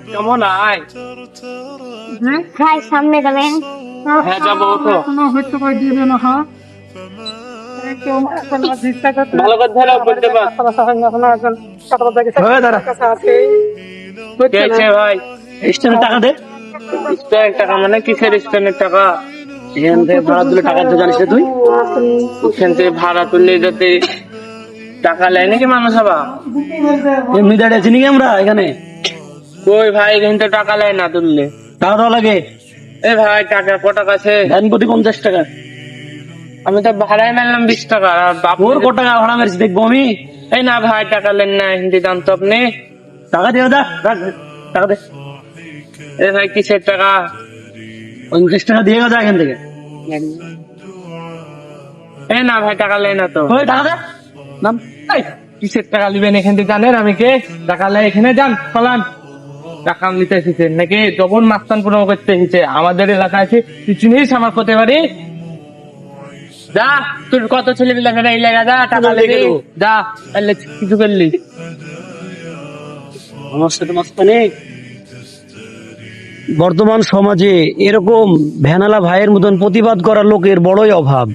কেমন আয়? ভাই সামনে যাবেন? হ্যাঁ যাবো তো। এখনো হয়তো বা দিবে না। হ্যাঁ, একদম এখন চেষ্টা করতে ভালো করে ধরো বুঝতে পার। কাছে আছে কে আছে ভাই? স্ট্যান্ডের টাকা দে। স্ট্যান্ডের টাকা মানে কিসের স্ট্যান্ডের টাকা? এখান থেকে ভাড়া তুলে টাকা দিতে জানিস না তুই? এখান থেকে ভাড়া তুললে যাতে টাকা নেয় নাকি মানুষ আবার? এমনি দাঁড়িয়ে আছি নাকি আমরা এখানে? কই ভাই এখান থেকে টাকা নেয় না তুললে? টাকা দেওয়া লাগে। এ ভাই টাকা ক টাকা আছে? ধ্যান প্রতি 50 টাকা। আমি তো ভাড়ায় মারলাম 20 টাকা। আর বাপ ওর কত টাকা ভাড়া মেরেছি দেখবো আমি? এই না ভাই টাকা নেন না, হিন্দি দাম তো আপনি। টাকা দিয়ে দা, রাখ, টাকা দে। এ ভাই কিসের টাকা? 50 টাকা দিয়ে যা এখান থেকে। এ না ভাই টাকা নেয় না তো। ওই টাকা দে। নাম। এই, কিসের টাকা নিবেন এখান থেকে জানেন আমি কে? টাকা নেয় এখানে যান চলান। টাকা নিতে এসেছেন নাকি যখন মাস্তান পুরো করতে এসেছে আমাদের এলাকায় আছে, তুই চিনিস আমার করতে পারি? যা তোর কত ছেলে মিলে এই লেগা যা টাকা লেগে যা, তাহলে কিছু করলি। আমার সাথে মাস্তানি। বর্তমান সমাজে এরকম ভ্যানালা ভাইয়ের মতন প্রতিবাদ করার লোকের বড়ই অভাব।